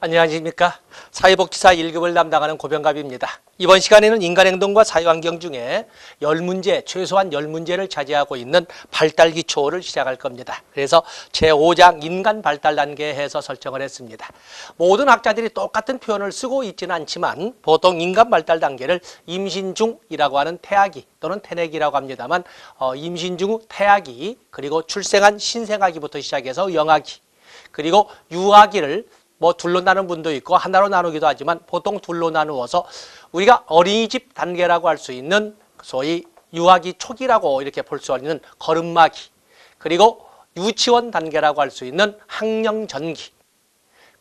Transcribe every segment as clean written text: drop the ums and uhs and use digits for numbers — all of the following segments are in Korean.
안녕하십니까. 사회복지사 1급을 담당하는 고병갑입니다. 이번 시간에는 인간행동과 사회환경 중에 10문제, 최소한 10문제를 차지하고 있는 발달기초를 시작할 겁니다. 그래서 제5장 인간 발달 단계에 해서 설정을 했습니다. 모든 학자들이 똑같은 표현을 쓰고 있지는 않지만 보통 인간 발달 단계를 임신 중이라고 하는 태아기 또는 태내기라고 합니다만 임신 중 후 태아기, 그리고 출생한 신생아기부터 시작해서 영아기, 그리고 유아기를 둘로 나눈 분도 있고 하나로 나누기도 하지만 보통 둘로 나누어서 우리가 어린이집 단계라고 할 수 있는 소위 유아기 초기라고 이렇게 볼 수 있는 걸음마기, 그리고 유치원 단계라고 할 수 있는 학령 전기,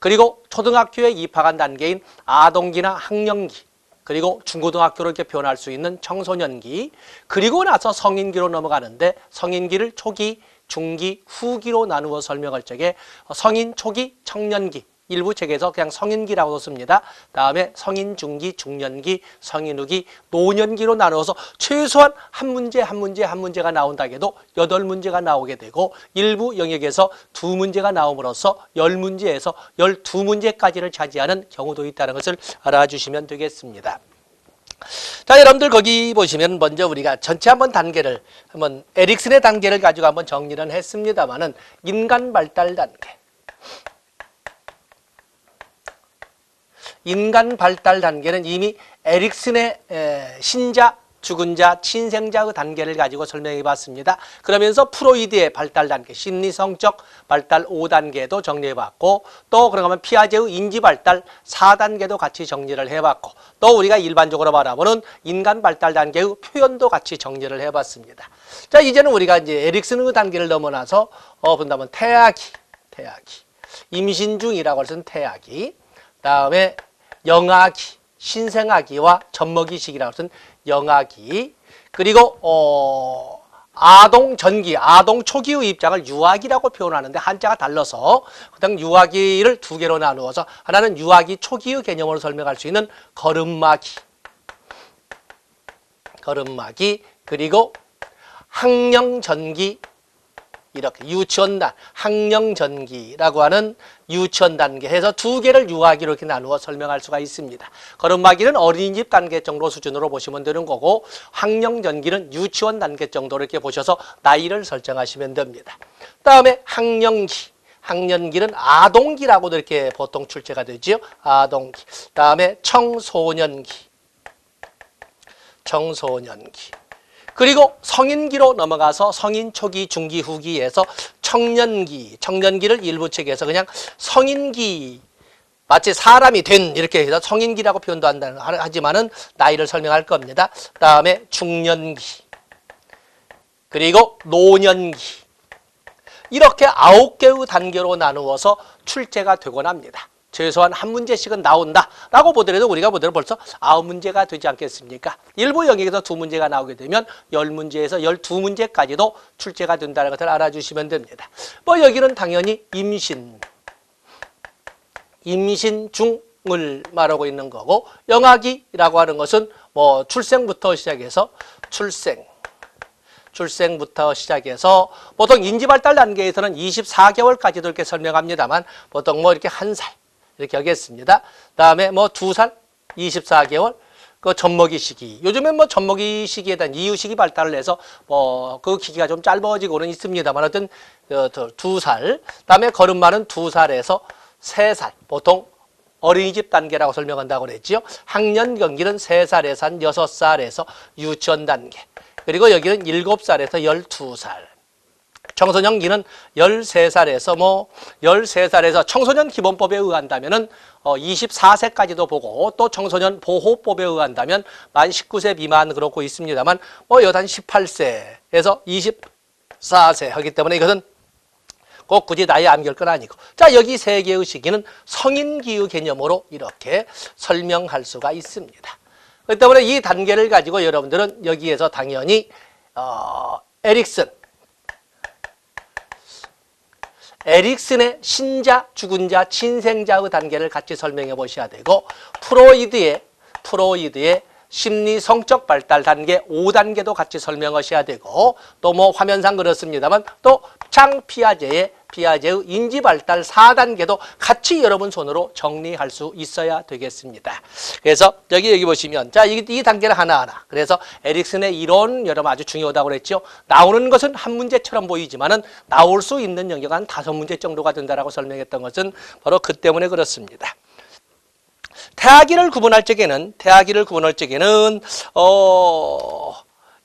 그리고 초등학교에 입학한 단계인 아동기나 학령기, 그리고 중고등학교로 이렇게 표현할 수 있는 청소년기, 그리고 나서 성인기로 넘어가는데 성인기를 초기, 중기, 후기로 나누어 설명할 적에 성인 초기, 청년기, 일부 책에서 그냥 성인기라고 씁니다. 다음에 성인 중기, 중년기, 성인 후기, 노년기로 나누어서 최소한 한 문제가 나온다 해도 8문제가 나오게 되고 일부 영역에서 2문제가 나옴으로써 10문제에서 12문제까지를 차지하는 경우도 있다는 것을 알아주시면 되겠습니다. 자, 여러분들 거기 보시면 먼저 우리가 전체 단계를 에릭슨의 단계를 가지고 한번 정리를 했습니다만은 인간 발달 단계. 인간 발달 단계는 이미 에릭슨의 신자, 죽은 자, 친생자의 단계를 가지고 설명해 봤습니다. 그러면서 프로이드의 발달 단계, 심리성적 발달 5단계도 정리해 봤고, 또 그러면 피아제의 인지 발달 4단계도 같이 정리를 해 봤고, 또 우리가 일반적으로 바라보는 인간 발달 단계의 표현도 같이 정리를 해 봤습니다. 자, 이제는 우리가 이제 에릭슨의 단계를 넘어나서 본다면 태아기, 임신 중이라고 할 수 있는 태아기, 다음에 영아기, 신생아기와 젖먹이 시기라고 해서 영아기, 그리고 아동 전기, 아동 초기의 입장을 유아기라고 표현하는데 한자가 달라서 그다음 유아기를 2개로 나누어서 하나는 유아기 초기의 개념으로 설명할 수 있는 걸음마기, 그리고 학령 전기, 이렇게 유치원단, 학령전기라고 하는 유치원 단계 해서 2개를 유아기로 이렇게 나누어 설명할 수가 있습니다. 걸음마기는 어린이집 단계 정도 수준으로 보시면 되는 거고, 학령전기는 유치원 단계 정도로 이렇게 보셔서 나이를 설정하시면 됩니다. 다음에 학령기는 아동기라고도 이렇게 보통 출제가 되지요. 아동기. 다음에 청소년기. 그리고 성인기로 넘어가서 성인 초기, 중기, 후기에서 청년기를 일부 책에서 그냥 성인기, 마치 사람이 된 이렇게 해서 성인기라고 표현도 하지만은 나이를 설명할 겁니다. 다음에 중년기, 그리고 노년기, 이렇게 9개의 단계로 나누어서 출제가 되곤 합니다. 최소한 한 문제씩은 나온다라고 보더라도 우리가 벌써 9문제가 되지 않겠습니까? 일부 영역에서 2문제가 나오게 되면 10문제에서 12문제까지도 출제가 된다는 것을 알아주시면 됩니다. 여기는 당연히 임신 중을 말하고 있는 거고, 영아기라고 하는 것은 출생부터 시작해서 보통 인지발달 단계에서는 24개월까지도 이렇게 설명합니다만 보통 이렇게 1살 이렇게 하겠습니다. 다음에 2살, 24개월, 그 젖먹이 시기. 요즘엔 젖먹이 시기에 대한 이유식이 발달을 해서 그 기기가 좀 짧아지고는 있습니다만 어떤 2살, 다음에 걸음마는 2살에서 3살, 보통 어린이집 단계라고 설명한다고 그랬지요. 학년 경기는 3살에서 한 6살에서 유치원 단계. 그리고 여기는 7살에서 12살. 청소년기는 13살에서 청소년 기본법에 의한다면은 24세까지도 보고, 또 청소년 보호법에 의한다면 만 19세 미만 그렇고 있습니다만 여단 18세에서 24세 하기 때문에 이것은 꼭 굳이 나이 암기할 건 아니고. 자, 여기 3개의 시기는 성인기의 개념으로 이렇게 설명할 수가 있습니다. 그렇기 때문에 이 단계를 가지고 여러분들은 여기에서 당연히 에릭슨의 신자, 죽은 자, 친생자의 단계를 같이 설명해 보셔야 되고, 프로이드의 심리 성적 발달 단계 5단계도 같이 설명하셔야 되고, 또 화면상 그렇습니다만 또 장 피아제의 피아제의 인지발달 4단계도 같이 여러분 손으로 정리할 수 있어야 되겠습니다. 그래서 여기 보시면 자, 이 단계를 하나하나. 그래서 에릭슨의 이론 여러분 아주 중요하다고 그랬죠. 나오는 것은 한 문제처럼 보이지만은 나올 수 있는 영역은 한 5문제 정도가 된다라고 설명했던 것은 바로 그 때문에 그렇습니다. 태아기를 구분할 적에는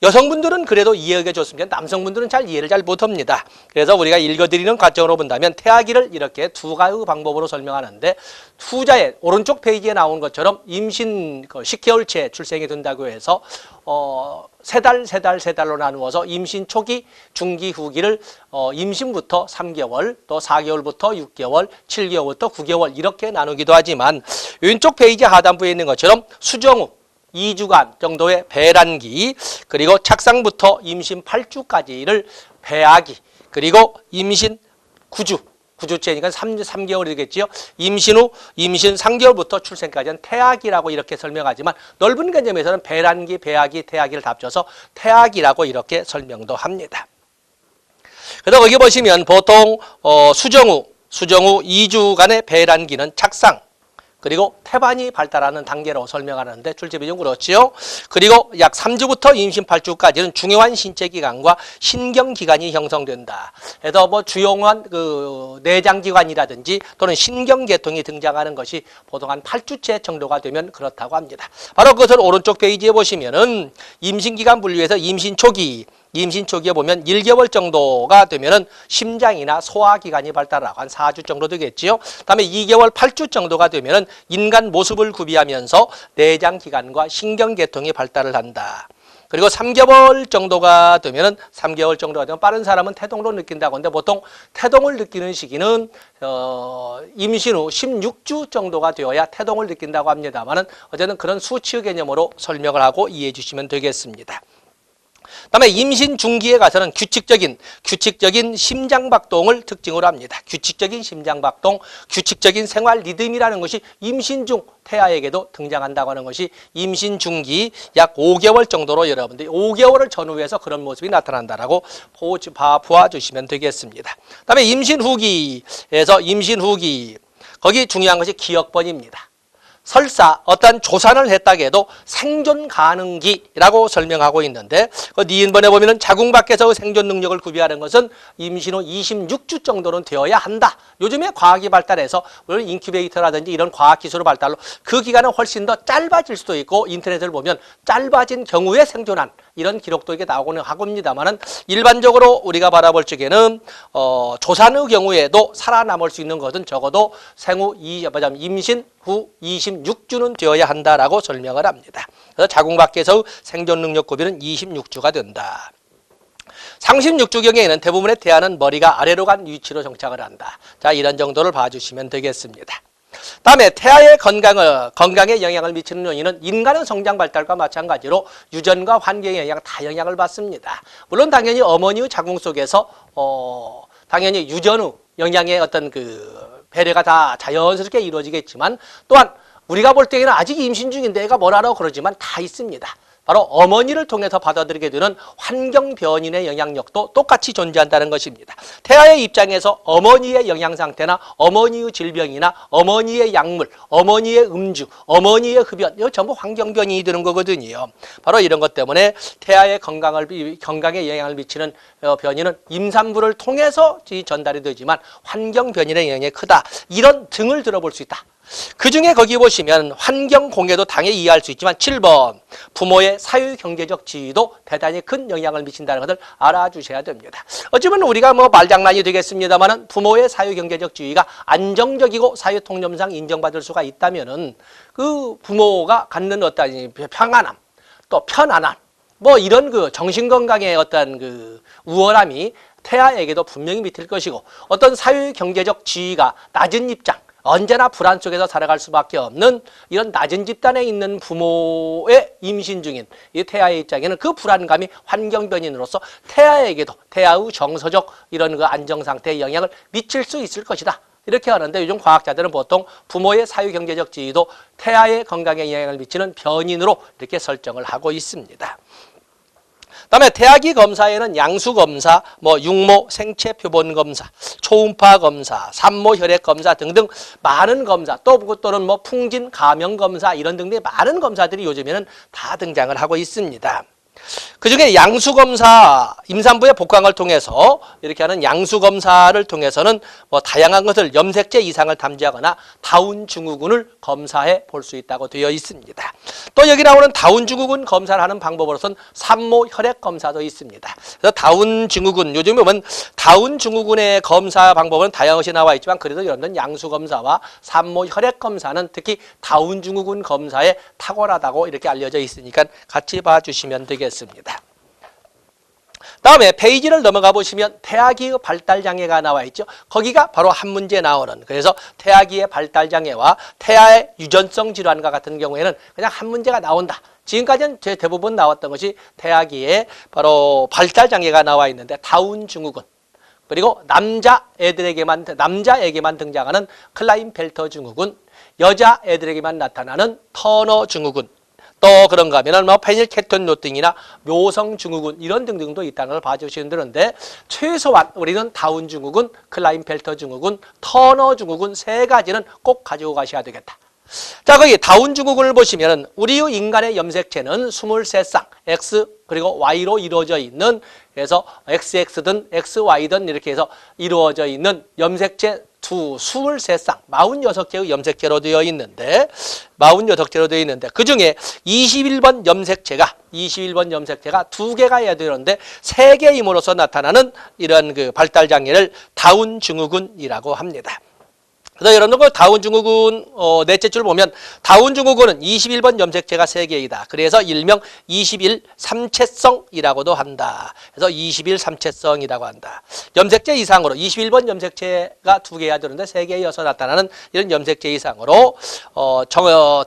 여성분들은 그래도 이해하기가 좋습니다. 남성분들은 잘 이해를 잘 못합니다. 그래서 우리가 읽어드리는 과정으로 본다면 태아기를 이렇게 두 가지 방법으로 설명하는데 후자의 오른쪽 페이지에 나온 것처럼 임신 10개월째 출생이 된다고 해서 세 달로 나누어서 임신 초기, 중기, 후기를 임신부터 3개월, 또 4개월부터 6개월, 7개월부터 9개월 이렇게 나누기도 하지만 왼쪽 페이지 하단부에 있는 것처럼 수정 후 2주간 정도의 배란기, 그리고 착상부터 임신 8주까지를 배아기, 그리고 임신 9주째니까 3개월이 되겠지요. 임신 후 임신 3개월부터 출생까지는 태아기라고 이렇게 설명하지만 넓은 개념에서는 배란기, 배아기, 태아기를 다 합쳐서 태아기라고 이렇게 설명도 합니다. 그래서 거기 보시면 보통 수정 후 2주간의 배란기는 착상, 그리고 태반이 발달하는 단계로 설명하는데 출제비중 그렇지요. 그리고 약 3주부터 임신 8주까지는 중요한 신체기관과 신경기관이 형성된다. 그래서 뭐 주요한 내장기관이라든지 또는 신경계통이 등장하는 것이 보통 한 8주째 정도가 되면 그렇다고 합니다. 바로 그것을 오른쪽 페이지에 보시면은 임신기간 분류에서 임신 초기에 보면 1개월 정도가 되면은 심장이나 소화기관이 발달하고 한 4주 정도 되겠지요. 그다음에 2개월, 8주 정도가 되면은 인간 모습을 구비하면서 내장기관과 신경계통이 발달을 한다. 그리고 3개월 정도가 되면 빠른 사람은 태동으로 느낀다고 하는데 보통 태동을 느끼는 시기는 임신 후 16주 정도가 되어야 태동을 느낀다고 합니다만은 어쨌든 그런 수치 개념으로 설명을 하고 이해해 주시면 되겠습니다. 그다음에 임신 중기에 가서는 규칙적인 심장박동을 특징으로 합니다. 규칙적인 심장박동, 규칙적인 생활 리듬이라는 것이 임신 중 태아에게도 등장한다고 하는 것이 임신 중기 약 5개월 정도로 여러분들이 5개월을 전후해서 그런 모습이 나타난다라고 보아주시면 되겠습니다. 그다음에 임신 후기 거기 중요한 것이 기억번입니다. 설사 어떤 조산을 했다고 해도 생존 가능기라고 설명하고 있는데 그 니은번에 보면은 자궁 밖에서의 생존 능력을 구비하는 것은 임신 후 26주 정도는 되어야 한다. 요즘에 과학이 발달해서 물론 인큐베이터라든지 이런 과학 기술의 발달로 그 기간은 훨씬 더 짧아질 수도 있고 인터넷을 보면 짧아진 경우에 생존한 이런 기록도 이게 나오고는 하고입니다만은 일반적으로 우리가 바라볼 적에는 조산의 경우에도 살아남을 수 있는 것은 적어도 임신 후 26주는 되어야 한다라고 설명을 합니다. 그래서 자궁 밖에서 생존 능력 구비는 26주가 된다. 36주경에는 대부분의 태아는 머리가 아래로 간 위치로 정착을 한다. 자, 이런 정도를 봐주시면 되겠습니다. 다음에 태아의 건강에 영향을 미치는 요인은 인간의 성장 발달과 마찬가지로 유전과 환경의 영향 다 영향을 받습니다. 물론 당연히 어머니의 자궁 속에서 당연히 유전의 영향의 어떤 배려가 다 자연스럽게 이루어지겠지만 또한 우리가 볼 때에는 아직 임신 중인데 애가 뭘 하라고 그러지만 다 있습니다. 바로 어머니를 통해서 받아들이게 되는 환경 변인의 영향력도 똑같이 존재한다는 것입니다. 태아의 입장에서 어머니의 영양 상태나 어머니의 질병이나 어머니의 약물, 어머니의 음주, 어머니의 흡연 이거 전부 환경 변인이 되는 거거든요. 바로 이런 것 때문에 태아의 건강에 영향을 미치는 변이는 임산부를 통해서 전달이 되지만 환경 변인의 영향이 크다. 이런 등을 들어볼 수 있다. 그 중에 거기 보시면 환경 공해도 당연히 이해할 수 있지만 7번 부모의 사회경제적 지위도 대단히 큰 영향을 미친다는 것을 알아주셔야 됩니다. 어쩌면 우리가 말장난이 되겠습니다만은 부모의 사회경제적 지위가 안정적이고 사회통념상 인정받을 수가 있다면은 그 부모가 갖는 어떤 평안함 또 편안함 이런 정신건강의 어떤 우월함이 태아에게도 분명히 미칠 것이고 어떤 사회경제적 지위가 낮은 입장 언제나 불안 속에서 살아갈 수밖에 없는 이런 낮은 집단에 있는 부모의 임신 중인 이 태아의 입장에는 그 불안감이 환경 변인으로서 태아에게도 태아의 정서적 이런 안정 상태에 영향을 미칠 수 있을 것이다. 이렇게 하는데 요즘 과학자들은 보통 부모의 사회경제적 지위도 태아의 건강에 영향을 미치는 변인으로 이렇게 설정을 하고 있습니다. 그다음에 태아기 검사에는 양수 검사, 뭐 육모 생체 표본 검사, 초음파 검사, 산모 혈액 검사 등등 많은 검사, 또는 뭐 풍진 감염 검사 이런 등등의 많은 검사들이 요즘에는 다 등장을 하고 있습니다. 그중에 양수검사, 임산부의 복강을 통해서 이렇게 하는 양수검사를 통해서는 뭐 다양한 것을 염색체 이상을 탐지하거나 다운 증후군을 검사해 볼 수 있다고 되어 있습니다. 또 여기 나오는 다운 증후군 검사를 하는 방법으로서는 산모 혈액 검사도 있습니다. 그래서 다운 증후군, 요즘에 보면 다운 증후군의 검사 방법은 다양한 것이 나와 있지만 그래도 여러분들 양수검사와 산모 혈액 검사는 특히 다운 증후군 검사에 탁월하다고 이렇게 알려져 있으니까 같이 봐주시면 되겠습니다. 다음에 페이지를 넘어가 보시면 태아기의 발달장애가 나와 있죠. 거기가 바로 한 문제 나오는, 그래서 태아기의 발달장애와 태아의 유전성 질환과 같은 경우에는 그냥 한 문제가 나온다. 지금까지는 대부분 나왔던 것이 태아기의 바로 발달장애가 나와 있는데 다운 증후군, 그리고 남자애에게만 등장하는 클라인펠터 증후군, 여자애들에게만 나타나는 터너 증후군, 또 그런가 하면 뭐 페닐케톤노팅이나 묘성 증후군 이런 등등도 있다는 걸 봐주시면 되는데 최소한 우리는 다운 증후군, 클라인펠터 증후군, 터너 증후군 세 가지는 꼭 가지고 가셔야 되겠다. 자, 거기 다운 증후군을 보시면 우리 인간의 염색체는 23쌍 X 그리고 Y로 이루어져 있는, 그래서 XX든 XY든 이렇게 해서 이루어져 있는 염색체 23쌍, 46개의 염색체로 되어 있는데, 그 중에 21번 염색체가 2개가 해야 되는데 3개임으로써 나타나는 이런 그 발달장애를 다운 증후군이라고 합니다. 그래서 여러분들 그 다운 증후군 넷째 줄 보면 다운 증후군은 21번 염색체가 3개이다. 그래서 일명 21삼체성이라고도 한다. 그래서 21삼체성이라고 한다. 염색체 이상으로 21번 염색체가 2개여야 되는데 3개여서 나타나는 이런 염색체 이상으로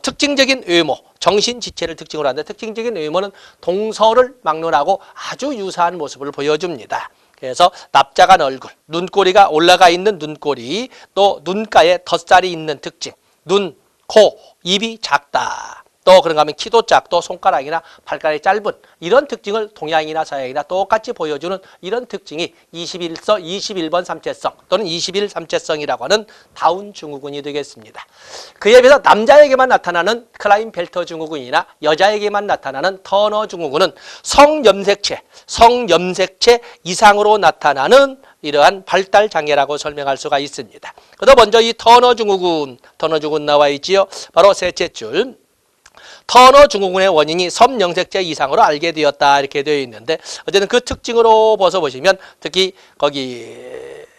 특징적인 외모, 정신지체를 특징으로 하는데 특징적인 외모는 동서를 막론하고 아주 유사한 모습을 보여줍니다. 그래서 납작한 얼굴, 눈꼬리가 올라가 있는 눈꼬리, 또 눈가에 덧살이 있는 특징, 눈, 코, 입이 작다. 또 그런가 하면 키도 작고 손가락이나 발가락이 짧은 이런 특징을 동양이나 서양이나 똑같이 보여주는 이런 특징이 21번 삼체성 또는 21삼체성이라고 하는 다운 증후군이 되겠습니다. 그에 비해서 남자에게만 나타나는 클라인펠터 증후군이나 여자에게만 나타나는 터너 증후군은 성염색체 이상으로 나타나는 이러한 발달장애라고 설명할 수가 있습니다. 그래서 먼저 이 터너 증후군 나와 있지요. 바로 셋째 줄. 터너 증후군의 원인이 섬염색체 이상으로 알게 되었다 이렇게 되어 있는데 어쨌든 그 특징으로 보시면 특히 거기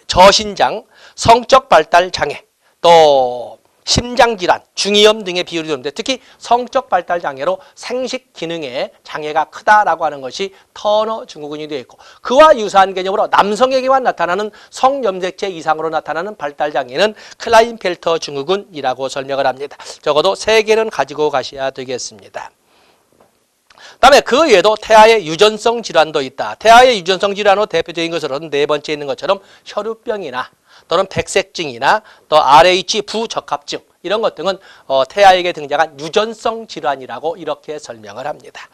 저신장, 성적 발달 장애, 또 심장질환, 중이염 등의 비율이 되는데 특히 성적 발달 장애로 생식 기능에 장애가 크다라고 하는 것이 터너 증후군이 되어 있고, 그와 유사한 개념으로 남성에게만 나타나는 성염색체 이상으로 나타나는 발달 장애는 클라인펠터 증후군이라고 설명을 합니다. 적어도 3개는 가지고 가셔야 되겠습니다. 그다음에 그 외에도 태아의 유전성 질환도 있다. 태아의 유전성 질환으로 대표적인 것으로는 4번째 있는 것처럼 혈우병이나 또는 백색증이나 또 RH 부적합증 이런 것 등은 태아에게 등장한 유전성 질환이라고 이렇게 설명을 합니다.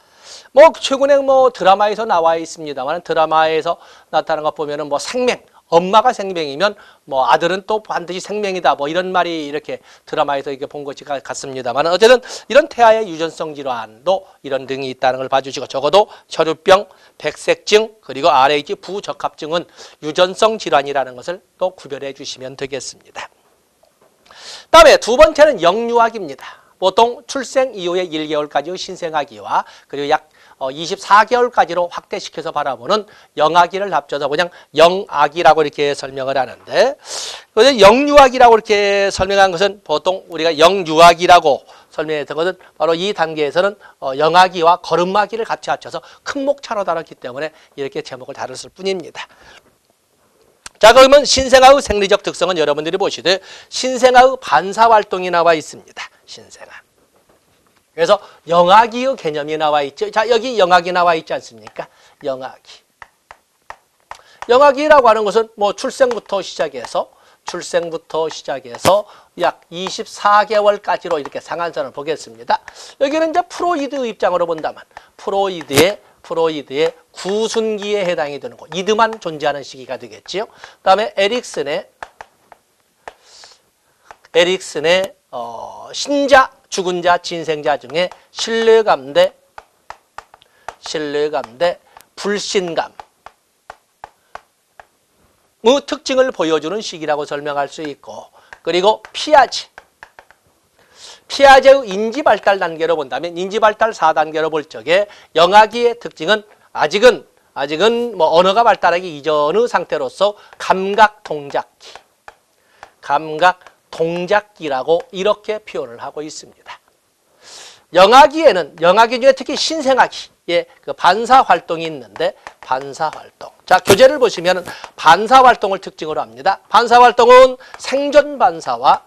뭐 최근에 뭐 드라마에서 나와 있습니다만 드라마에서 나타나는 것 보면은 뭐 생명, 엄마가 생명이면 뭐 아들은 또 반드시 생명이다 뭐 이런 말이 이렇게 드라마에서 이렇게 본 것이 같습니다만 어쨌든 이런 태아의 유전성 질환도 이런 등이 있다는 걸 봐주시고 적어도 혈우병, 백색증 그리고 RH 부적합증은 유전성 질환이라는 것을 또 구별해 주시면 되겠습니다. 다음에 2번째는 영유아기입니다. 보통 출생 이후에 1개월까지의 신생아기와 그리고 약 24개월까지로 확대시켜서 바라보는 영아기를 합쳐서 그냥 영아기라고 이렇게 설명을 하는데, 영유아기라고 이렇게 설명한 것은 보통 우리가 영유아기라고 설명했던 것은 바로 이 단계에서는 영아기와 걸음마기를 같이 합쳐서 큰 목차로 다뤘기 때문에 이렇게 제목을 다뤘을 뿐입니다. 자, 그러면 신생아의 생리적 특성은 여러분들이 보시되 신생아의 반사활동이 나와 있습니다. 신생아. 그래서 영아기의 개념이 나와 있죠. 자, 여기 영아기 나와 있지 않습니까? 영아기. 영아기라고 하는 것은 뭐 출생부터 시작해서 약 24개월까지로 이렇게 상한선을 보겠습니다. 여기는 이제 프로이드 입장으로 본다면 프로이드의 프로이드의 구순기에 해당이 되는 거. 이드만 존재하는 시기가 되겠지요. 그다음에 에릭슨의 신자, 죽은 자, 진생자 중에 신뢰감 대 불신감의 특징을 보여주는 시기라고 설명할 수 있고, 그리고 피아제의 인지발달 단계로 본다면 인지발달 4단계로 볼 적에 영아기의 특징은 아직은 뭐 언어가 발달하기 이전의 상태로서 감각동작기라고 이렇게 표현을 하고 있습니다. 영아기 중에 특히 신생아기에 그 반사 활동이 있는데, 반사 활동. 자, 교재를 보시면 반사 활동을 특징으로 합니다. 반사 활동은 생존 반사와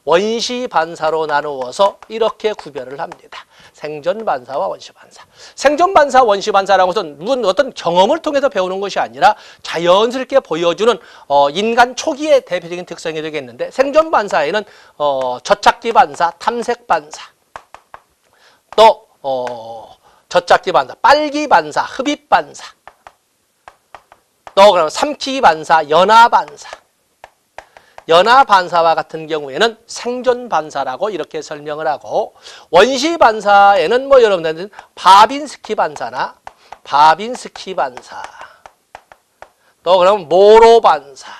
원시 반사로 나누어서 이렇게 구별을 합니다. 생존 반사와 원시 반사. 생존 반사, 원시 반사라고 해서 어떤 경험을 통해서 배우는 것이 아니라 자연스럽게 보여주는 인간 초기의 대표적인 특성이 되겠는데, 생존 반사에는 젖찾기 반사, 탐색 반사, 또 젖찾기 반사, 빨기 반사, 흡입 반사, 또 그럼 삼키기 반사, 연화 반사. 연화 반사와 같은 경우에는 생존 반사라고 이렇게 설명을 하고, 원시 반사에는 뭐 여러분들 바빈스키 반사, 또 그럼 모로 반사,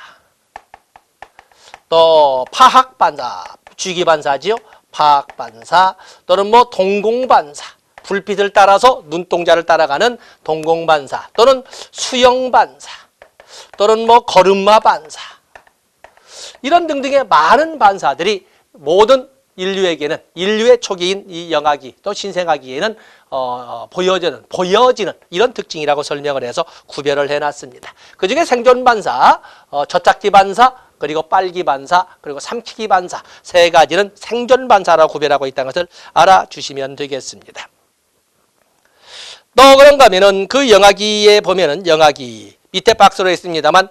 또 파학 반사, 쥐기 반사지요. 파학 반사, 또는 뭐 동공 반사, 불빛을 따라서 눈동자를 따라가는 동공 반사, 또는 수영 반사, 또는 뭐 걸음마 반사, 이런 등등의 많은 반사들이 모든 인류의 초기인 이 영아기 또 신생아기에는 보여지는 이런 특징이라고 설명을 해서 구별을 해놨습니다. 그중에 생존 반사, 젖찾기 반사, 그리고 빨기 반사, 그리고 삼키기 반사 세 가지는 생존 반사라고 구별하고 있다는 것을 알아주시면 되겠습니다. 또 그런가 하면은 그 영아기에 보면은 영아기 밑에 박스로 있습니다만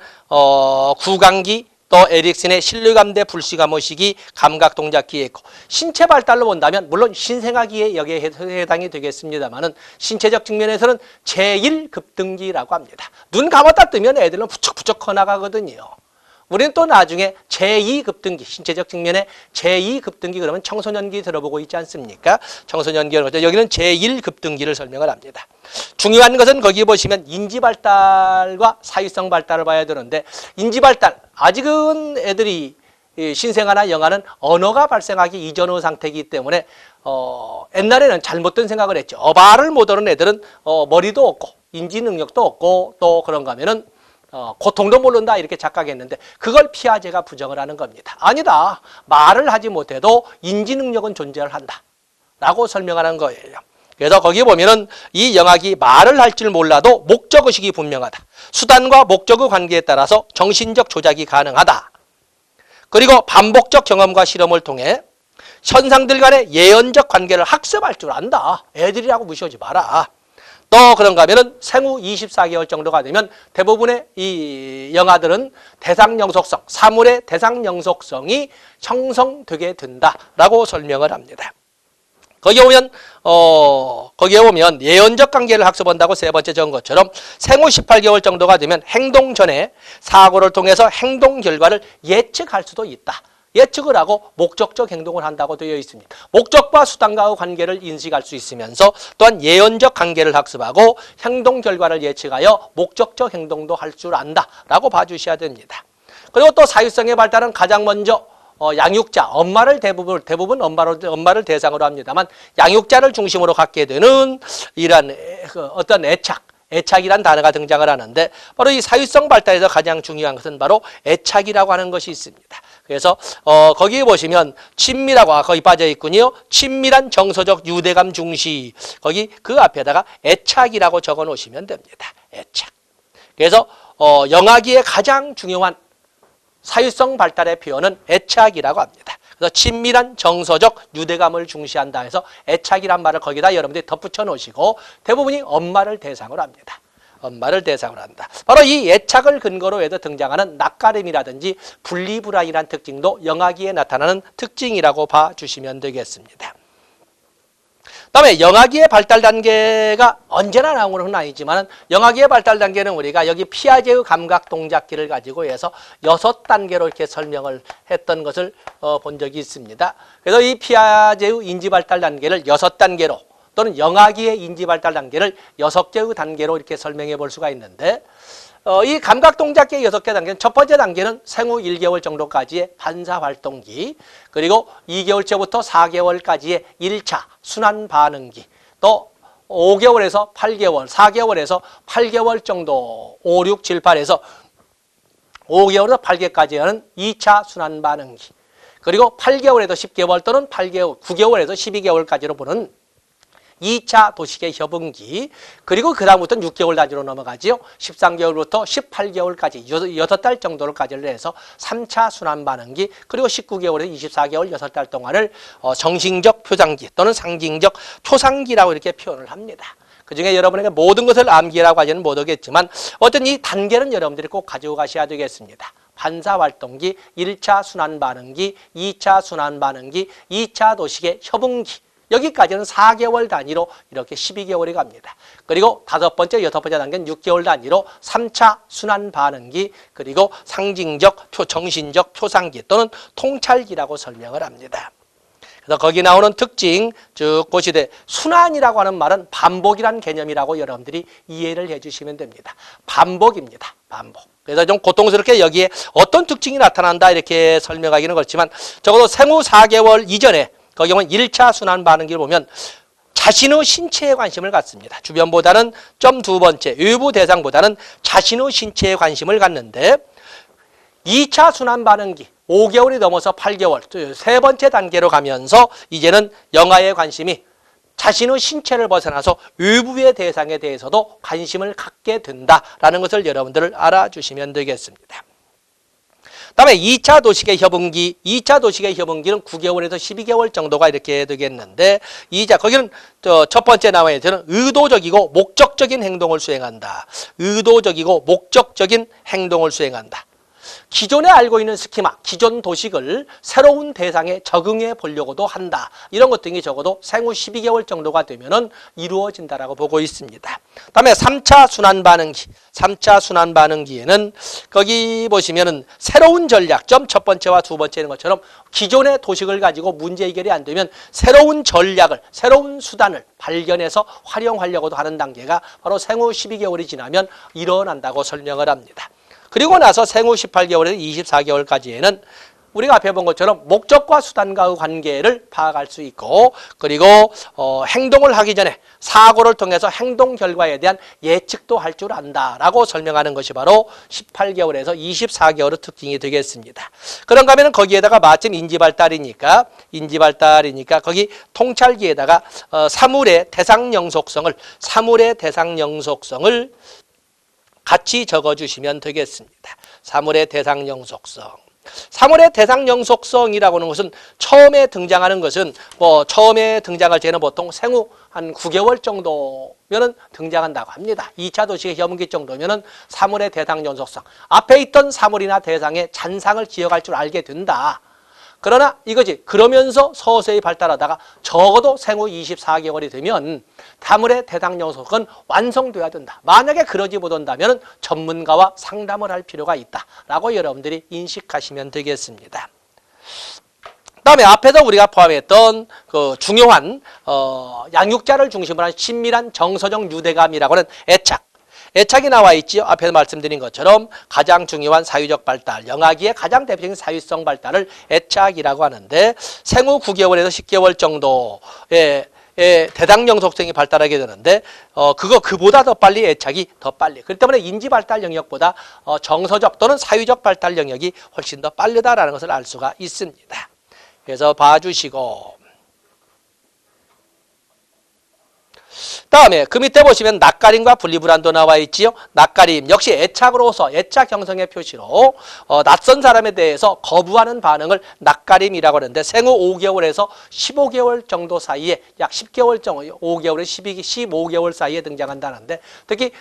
구강기, 또 에릭슨의 신뢰감 대 불신감 시기, 감각동작기에 있고, 신체 발달로 본다면 물론 신생아기에 여기에 해당이 되겠습니다만은 신체적 측면에서는 제1급등기라고 합니다. 눈 감았다 뜨면 애들은 부쩍부쩍 커나가거든요. 우리는 또 나중에 제2급등기, 신체적 측면에 제2급등기 그러면 청소년기 들어보고 있지 않습니까? 청소년기를 보죠. 여기는 제1급등기를 설명을 합니다. 중요한 것은 거기 보시면 인지발달과 사유성 발달을 봐야 되는데, 인지발달, 아직은 애들이 신생아나 영아는 언어가 발생하기 이전의 상태이기 때문에 옛날에는 잘못된 생각을 했죠. 말을 못하는 애들은 머리도 없고 인지 능력도 없고 또 그런가 하면은 고통도 모른다 이렇게 착각했는데, 그걸 피아제가 부정을 하는 겁니다. 아니다. 말을 하지 못해도 인지 능력은 존재를 한다 라고 설명하는 거예요. 그래서 거기 보면은 이 영아기 말을 할 줄 몰라도 목적의식이 분명하다. 수단과 목적의 관계에 따라서 정신적 조작이 가능하다. 그리고 반복적 경험과 실험을 통해 현상들 간의 예언적 관계를 학습할 줄 안다. 애들이라고 무시하지 마라. 또 그런가 하면은 생후 24개월 정도가 되면 대부분의 이 영아들은 대상영속성, 사물의 대상영속성이 형성되게 된다라고 설명을 합니다. 거기에 보면 예언적 관계를 학습한다고 세 번째 적은 것처럼 생후 18개월 정도가 되면 행동 전에 사고를 통해서 행동 결과를 예측할 수도 있다. 예측을 하고 목적적 행동을 한다고 되어 있습니다. 목적과 수단과의 관계를 인식할 수 있으면서 또한 예언적 관계를 학습하고 행동 결과를 예측하여 목적적 행동도 할 줄 안다라고 봐주셔야 됩니다. 그리고 또 사유성의 발달은 가장 먼저 양육자, 엄마를 대부분 엄마를 대상으로 합니다만 양육자를 중심으로 갖게 되는 이런 어떤 애착이란 단어가 등장을 하는데, 바로 이 사유성 발달에서 가장 중요한 것은 바로 애착이라고 하는 것이 있습니다. 그래서 거기에 보시면 친밀하고 거기 빠져 있군요. 친밀한 정서적 유대감 중시, 거기 그 앞에다가 애착이라고 적어 놓으시면 됩니다. 애착. 그래서 영아기의 가장 중요한 사유성 발달의 표현은 애착이라고 합니다. 그래서 친밀한 정서적 유대감을 중시한다 해서 애착이란 말을 거기다 여러분들이 덧붙여 놓으시고, 대부분이 엄마를 대상으로 합니다. 엄마를 대상으로 한다. 바로 이 애착을 근거로 해서 등장하는 낯가림이라든지 분리불안이라는 특징도 영아기에 나타나는 특징이라고 봐주시면 되겠습니다. 그다음에 영아기의 발달 단계가 언제나 나오는 건 아니지만 영아기의 발달 단계는 우리가 여기 피아제의 감각 동작기를 가지고 해서 6단계로 이렇게 설명을 했던 것을 본 적이 있습니다. 그래서 이 피아제의 인지 발달 단계를 6단계로 또는 영아기의 인지 발달 단계를 6개의 단계로 이렇게 설명해 볼 수가 있는데 이 감각 동작기의 6개 단계는 첫 번째 단계는 생후 1개월 정도까지의 반사 활동기, 그리고 2개월째부터 4개월까지의 1차 순환 반응기, 또 5개월에서 8개월, 4개월에서 8개월 정도, 5, 6, 7, 8에서 5개월에서 8개월까지 하는 2차 순환 반응기, 그리고 8개월에서 10개월 또는 8개월, 9개월에서 12개월까지로 보는 2차 도식의 협응기, 그리고 그 다음부터는 6개월 단위로 넘어가지요. 13개월부터 18개월까지 6달 정도를까지를 해서 3차 순환 반응기, 그리고 19개월에서 24개월 6달 동안을 정신적 표상기 또는 상징적 표상기라고 이렇게 표현을 합니다. 그 중에 여러분에게 모든 것을 암기라고 하지는 못하겠지만 어떤 이 단계는 여러분들이 꼭 가지고 가셔야 되겠습니다. 반사활동기, 1차 순환 반응기, 2차 순환 반응기, 2차 도식의 협응기, 여기까지는 4개월 단위로 이렇게 12개월이 갑니다. 그리고 5번째, 6번째 단계는 6개월 단위로 3차 순환 반응기, 그리고 상징적, 정신적 표상기 또는 통찰기라고 설명을 합니다. 그래서 거기 나오는 특징 쭉 보시되 순환이라고 하는 말은 반복이라는 개념이라고 여러분들이 이해를 해주시면 됩니다. 반복입니다. 반복. 그래서 좀 고통스럽게 여기에 어떤 특징이 나타난다 이렇게 설명하기는 그렇지만 적어도 생후 4개월 이전에 거기 보면 1차 순환 반응기를 보면 자신의 신체에 관심을 갖습니다. 주변보다는 좀 두 번째, 외부 대상보다는 자신의 신체에 관심을 갖는데 2차 순환 반응기, 5개월이 넘어서 8개월, 세 번째 단계로 가면서 이제는 영아의 관심이 자신의 신체를 벗어나서 외부의 대상에 대해서도 관심을 갖게 된다라는 것을 여러분들 알아주시면 되겠습니다. 그다음에 2차 도식의 협응기, 2차 도식의 협응기는 9개월에서 12개월 정도가 이렇게 되겠는데 거기는 첫 번째 나와야 되는 의도적이고 목적적인 행동을 수행한다. 의도적이고 목적적인 행동을 수행한다. 기존에 알고 있는 스키마, 기존 도식을 새로운 대상에 적응해 보려고도 한다. 이런 것 등이 적어도 생후 12개월 정도가 되면은 이루어진다라고 보고 있습니다. 그다음에 3차 순환 반응기. 3차 순환 반응기에는 거기 보시면은 새로운 전략점, 첫 번째와 두 번째인 것처럼 기존의 도식을 가지고 문제 해결이 안 되면 새로운 전략을, 새로운 수단을 발견해서 활용하려고도 하는 단계가 바로 생후 12개월이 지나면 일어난다고 설명을 합니다. 그리고 나서 생후 18개월에서 24개월까지에는 우리가 앞에 본 것처럼 목적과 수단과의 관계를 파악할 수 있고, 그리고 행동을 하기 전에 사고를 통해서 행동 결과에 대한 예측도 할 줄 안다라고 설명하는 것이 바로 18개월에서 24개월의 특징이 되겠습니다. 그런가 하면 거기에다가 마침 인지발달이니까 거기 통찰기에다가 사물의 대상 영속성을 같이 적어주시면 되겠습니다. 사물의 대상 영속성. 사물의 대상 영속성이라고 하는 것은 처음에 등장하는 것은 처음에 등장할 때는 보통 생후 한 9개월 정도면은 등장한다고 합니다. 2차 도식의 협응기 정도면은 사물의 대상 영속성. 앞에 있던 사물이나 대상의 잔상을 기억할 줄 알게 된다. 그러나 이거지. 그러면서 서서히 발달하다가 적어도 생후 24개월이 되면 사물의 대상 영속은 완성돼야 된다. 만약에 그러지 못한다면 전문가와 상담을 할 필요가 있다라고 여러분들이 인식하시면 되겠습니다. 그다음에 앞에서 우리가 포함했던 그 중요한 양육자를 중심으로 한 친밀한 정서적 유대감이라고 하는 애착이 나와 있지요. 앞에서 말씀드린 것처럼 가장 중요한 사유적 발달, 영아기의 가장 대표적인 사유성 발달을 애착이라고 하는데 생후 9개월에서 10개월 정도의 대상 영속성이 발달하게 되는데 그보다 더 빨리 애착이 더 빨리. 그렇기 때문에 인지 발달 영역보다 정서적 또는 사유적 발달 영역이 훨씬 더 빠르다라는 것을 알 수가 있습니다. 그래서 봐주시고 다음에 그 밑에 보시면 낯가림과 분리불안도 나와 있지요. 낯가림 역시 애착으로서 애착 형성의 표시로 낯선 사람에 대해서 거부하는 반응을 낯가림이라고 하는데 생후 5개월에서 15개월 정도 사이에 약 10개월 정도 5개월에서 15개월 사이에 등장한다는데 특히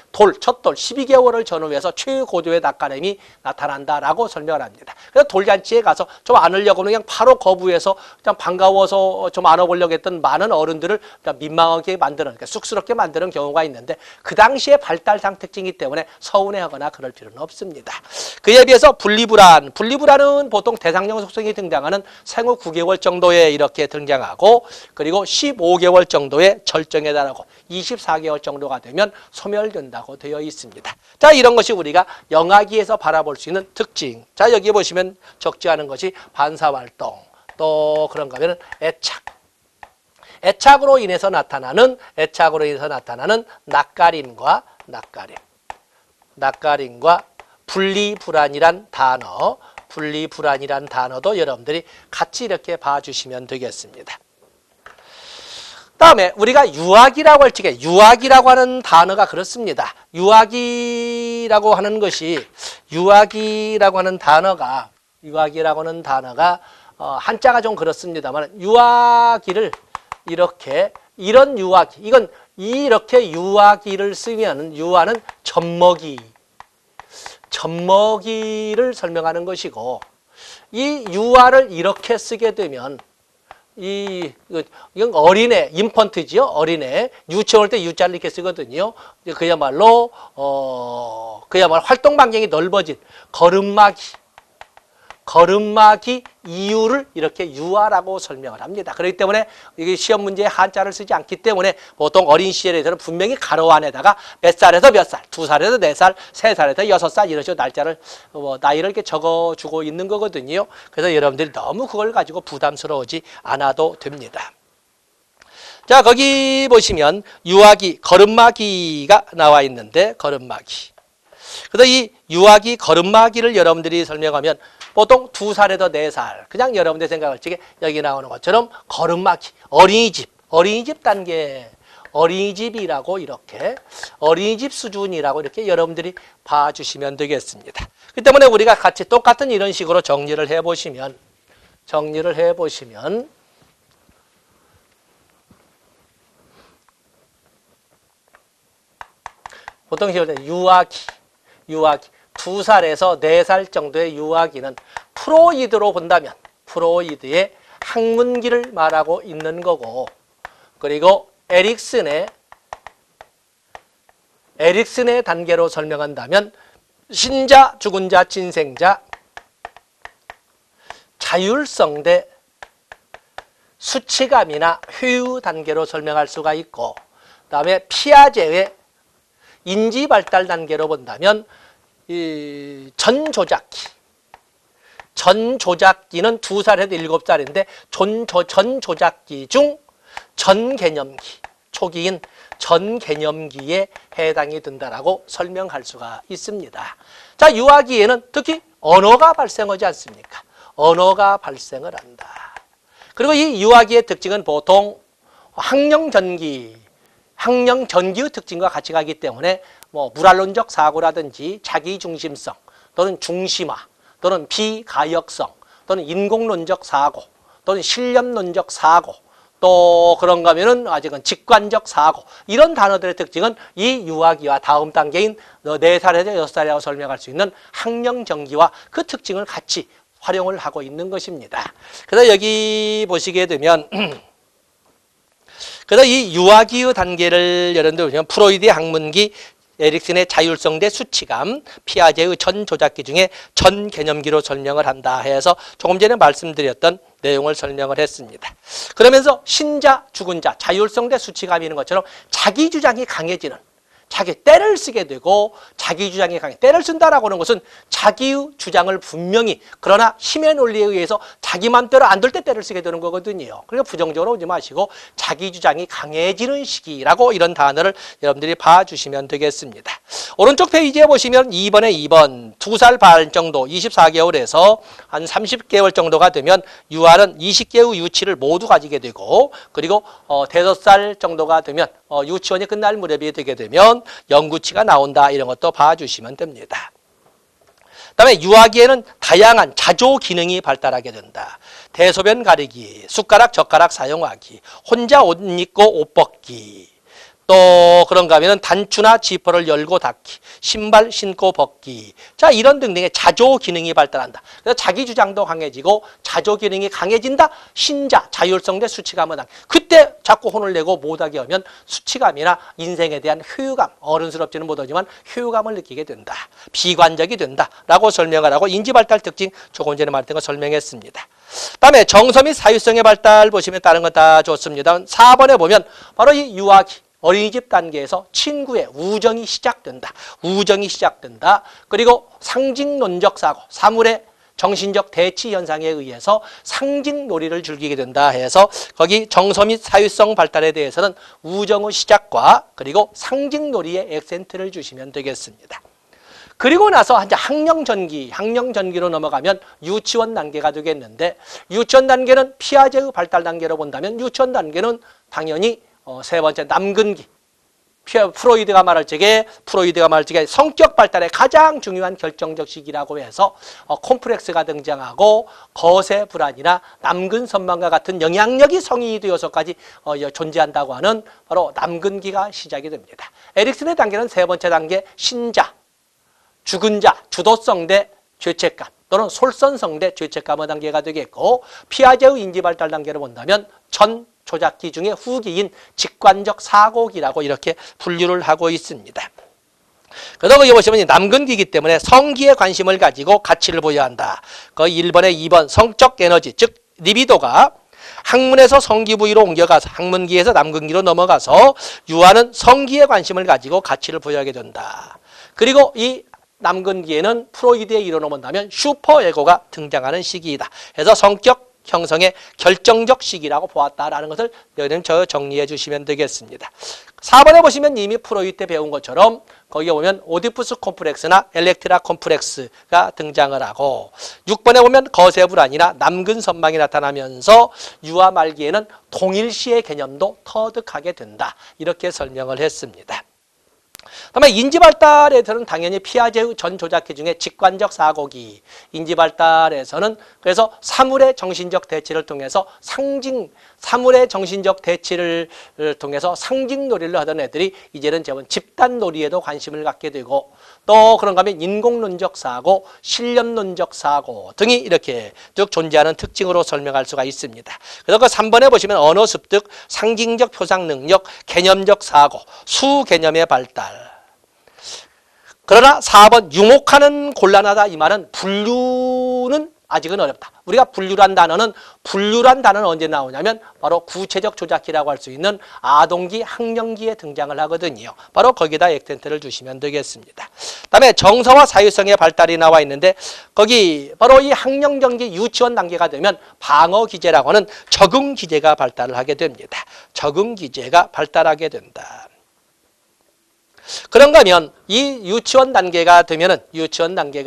첫돌 12개월을 전후해서 최고조의 낯가림이 나타난다라고 설명을 합니다. 그래서 돌잔치에 가서 좀 안으려고는 그냥 바로 거부해서 그냥 반가워서 좀 안아보려고 했던 많은 어른들을 민망하게 만드는 쑥스럽게 만드는 경우가 있는데 그 당시에 발달상 특징이기 때문에 서운해하거나 그럴 필요는 없습니다. 그에 비해서 분리불안은 보통 대상형 속성이 등장하는 생후 9개월 정도에 이렇게 등장하고 그리고 15개월 정도에 절정에 달하고 24개월 정도가 되면 소멸된다고 되어 있습니다. 자, 이런 것이 우리가 영아기에서 바라볼 수 있는 특징. 자, 여기 보시면 적지 않은 것이 반사활동, 또 그런가 하면 애착으로 인해서 나타나는 낯가림과 분리불안이란 단어도 여러분들이 같이 이렇게 봐주시면 되겠습니다. 다음에 우리가 유아기라고 할 적에 유아기라고 하는 단어가 그렇습니다. 유아기라고 하는 단어가 한자가 좀 그렇습니다만 유아기를 이런 유아기, 이렇게 유아기를 쓰면 유아는 젖먹이를 설명하는 것이고 이 유아를 이렇게 쓰게 되면 이건 어린애, 인펀트지요. 어린애. 유치원 올 때 유자를 이렇게 쓰거든요. 그야말로 활동 반경이 넓어진 걸음마기 이유를 이렇게 유아라고 설명을 합니다. 그렇기 때문에 이게 시험 문제에 한자를 쓰지 않기 때문에 보통 어린 시절에서는 분명히 가로 안에다가 몇 살에서 몇 살, 2살에서 4살, 3살에서 6살 이런 식으로 나이를 이렇게 적어주고 있는 거거든요. 그래서 여러분들이 너무 그걸 가지고 부담스러워하지 않아도 됩니다. 자, 거기 보시면 유아기, 걸음마기가 나와 있는데 걸음마기. 그래서 이 유아기, 걸음마기를 여러분들이 설명하면 보통 2살에서 4살, 그냥 여러분들 생각할 적에 여기 나오는 것처럼 걸음마기, 어린이집 단계, 어린이집이라고 이렇게, 어린이집 수준이라고 이렇게 여러분들이 봐주시면 되겠습니다. 그 때문에 우리가 같이 똑같은 이런 식으로 정리를 해보시면 보통 유아기, 2살에서 4살 정도의 유아기는 프로이드로 본다면 프로이드의 학문기를 말하고 있는 거고 그리고 에릭슨의 단계로 설명한다면 신자, 죽은 자, 진생자, 자율성대, 수치감이나 회유 단계로 설명할 수가 있고 그다음에 피아제의 인지발달 단계로 본다면 이 전조작기는 2살에서 7살인데 전조작기 중 전개념기, 초기인 전개념기에 해당이 된다라고 설명할 수가 있습니다. 자, 유아기에는 특히 언어가 발생하지 않습니까? 언어가 발생을 한다. 그리고 이 유아기의 특징은 보통 학령전기의 특징과 같이 가기 때문에 물알론적 사고라든지 자기중심성 또는 중심화 또는 비가역성 또는 인공론적 사고 또는 신념론적 사고 또 그런가 하면은 아직은 직관적 사고 이런 단어들의 특징은 이 유아기와 다음 단계인 4살에서 6살이라고 설명할 수 있는 학령전기와 그 특징을 같이 활용을 하고 있는 것입니다. 그래서 여기 보시게 되면 그래서 이 유아기의 단계를 여러분들 보시면 프로이드의 학문기, 에릭슨의 자율성대 수치감, 피아제의 전조작기 중에 전개념기로 설명을 한다 해서 조금 전에 말씀드렸던 내용을 설명을 했습니다. 그러면서 신자, 죽은 자, 자율성대 수치감이 있는 것처럼 자기 주장이 강해지는 자기 때를 쓰게 되고 자기 주장이 때를 쓴다라고 하는 것은 자기의 주장을 분명히 그러나 힘의 논리에 의해서 자기 맘대로 안 될 때 때를 쓰게 되는 거거든요. 그러니까 부정적으로 오지 마시고 자기 주장이 강해지는 시기라고 이런 단어를 여러분들이 봐주시면 되겠습니다. 오른쪽 페이지에 보시면 2번에 2번 2살 반 정도 24개월에서 한 30개월 정도가 되면 유아는 20개의 유치를 모두 가지게 되고 그리고 5살 정도가 되면 유치원이 끝날 무렵이 되게 되면 영구치가 나온다. 이런 것도 봐주시면 됩니다. 그다음에 유아기에는 다양한 자조 기능이 발달하게 된다. 대소변 가리기, 숟가락, 젓가락 사용하기, 혼자 옷 입고 옷 벗기, 또 그런가 하면 단추나 지퍼를 열고 닫기, 신발 신고 벗기. 자, 이런 등등의 자조 기능이 발달한다. 그래서 자기 주장도 강해지고 자조 기능이 강해진다. 신자, 자율성 대 수치감을 당. 그때 자꾸 혼을 내고 못하게 하면 수치감이나 인생에 대한 효유감, 어른스럽지는 못하지만 효유감을 느끼게 된다. 비관적이 된다라고 설명을 하고 인지발달 특징 조금 전에 말했던 거 설명했습니다. 다음에 정서 및 사유성의 발달 보시면 다른 건 다 좋습니다. 4번에 보면 바로 이 유아기. 어린이집 단계에서 친구의 우정이 시작된다. 우정이 시작된다. 그리고 상징론적 사고, 사물의 정신적 대치 현상에 의해서 상징 놀이를 즐기게 된다 해서 거기 정서 및 사유성 발달에 대해서는 우정의 시작과 그리고 상징 놀이에 액센트를 주시면 되겠습니다. 그리고 나서 이제 학령전기로 넘어가면 유치원 단계가 되겠는데 유치원 단계는 피아제의 발달 단계로 본다면 유치원 단계는 당연히 세 번째 남근기. 프로이드가 말할 적에 성격 발달의 가장 중요한 결정적 시기라고 해서 콤플렉스가 등장하고 거세 불안이나 남근 선망과 같은 영향력이 성인이 되어서까지 존재한다고 하는 바로 남근기가 시작이 됩니다. 에릭슨의 단계는 세 번째 단계 신자, 죽은 자, 주도성 대 죄책감 또는 솔선성 대 죄책감의 단계가 되겠고 피아제의 인지발달 단계를 본다면 전 조작기 중에 후기인 직관적 사고기라고 이렇게 분류를 하고 있습니다. 그래서 여기 보시면 남근기이기 때문에 성기에 관심을 가지고 가치를 보여야 한다. 그 1번에 2번 성적 에너지 즉 리비도가 학문에서 성기 부위로 옮겨가서 학문기에서 남근기로 넘어가서 유아는 성기에 관심을 가지고 가치를 부여하게 된다. 그리고 이 남근기에는 프로이드의 이론을 본다면 슈퍼에고가 등장하는 시기이다. 그래서 성격 형성의 결정적 시기라고 보았다라는 것을 여기는 정리해 주시면 되겠습니다. 4번에 보시면 이미 프로이드 때 배운 것처럼 거기에 보면 오디푸스 콤플렉스나 엘렉트라 콤플렉스가 등장을 하고 6번에 보면 거세 불안이나 남근 선망이 나타나면서 유아 말기에는 동일시의 개념도 터득하게 된다. 이렇게 설명을 했습니다. 다음에 인지발달에서는 당연히 피아제의 전 조작기 중에 직관적 사고기, 인지발달에서는 그래서 사물의 정신적 대치를 통해서 사물의 정신적 대치를 통해서 상징놀이를 하던 애들이 이제는 집단놀이에도 관심을 갖게 되고 또 그런가 하면 인공론적 사고, 신념론적 사고 등이 이렇게 쭉 존재하는 특징으로 설명할 수가 있습니다. 그래서 그 3번에 보시면 언어 습득, 상징적 표상 능력, 개념적 사고, 수 개념의 발달. 그러나 4번 유목하는 곤란하다 이 말은 분류는 아직은 어렵다. 우리가 분류란 단어는 언제 나오냐면 바로 구체적 조작기라고 할 수 있는 아동기, 학령기에 등장을 하거든요. 바로 거기다 액센트를 주시면 되겠습니다. 그다음에 정서와 사유성의 발달이 나와 있는데 거기 바로 이 학령전기 유치원 단계가 되면 방어 기제라고 하는 적응 기제가 발달을 하게 됩니다. 적응 기제가 발달하게 된다. 그런가 하면 이 유치원 단계가 되면은 유치원 단계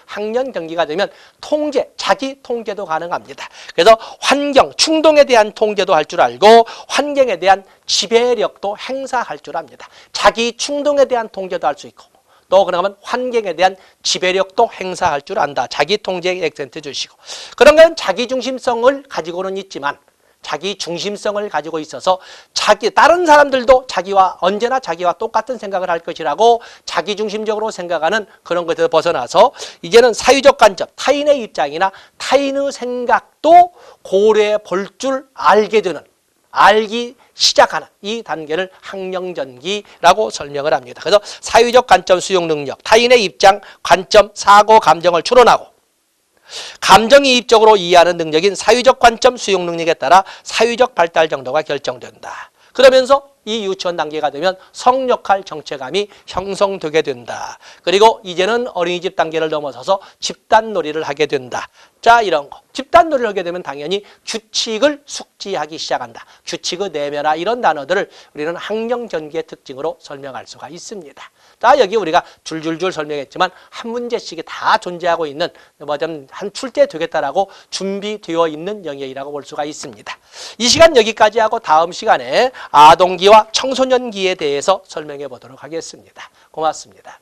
학년 경기가 되면 통제, 자기 통제도 가능합니다. 그래서 환경, 충동에 대한 통제도 할 줄 알고 환경에 대한 지배력도 행사할 줄 압니다. 자기 충동에 대한 통제도 할 수 있고 또 그러면 환경에 대한 지배력도 행사할 줄 안다. 자기 통제에 액센트 주시고 그런가 하면 자기 중심성을 가지고는 있지만 자기 중심성을 가지고 있어서 다른 사람들도 언제나 자기와 똑같은 생각을 할 것이라고 자기 중심적으로 생각하는 그런 것에서 벗어나서 이제는 사유적 관점, 타인의 입장이나 타인의 생각도 고려해 볼 줄 알기 시작하는 이 단계를 학령전기라고 설명을 합니다. 그래서 사유적 관점 수용 능력, 타인의 입장, 관점, 사고, 감정을 추론하고 감정이입적으로 이해하는 능력인 사유적 관점 수용 능력에 따라 사유적 발달 정도가 결정된다. 그러면서 이 유치원 단계가 되면 성역할 정체감이 형성되게 된다. 그리고 이제는 어린이집 단계를 넘어서서 집단놀이를 하게 된다. 자, 이런 거. 집단놀이를 하게 되면 당연히 규칙을 숙지하기 시작한다. 규칙의 내면화 이런 단어들을 우리는 학령전개의 특징으로 설명할 수가 있습니다. 자, 여기 우리가 줄줄줄 설명했지만 한 문제씩이 다 존재하고 있는 뭐냐면 한 출제 되겠다라고 준비되어 있는 영역이라고 볼 수가 있습니다. 이 시간 여기까지 하고 다음 시간에 아동기와 청소년기에 대해서 설명해 보도록 하겠습니다. 고맙습니다.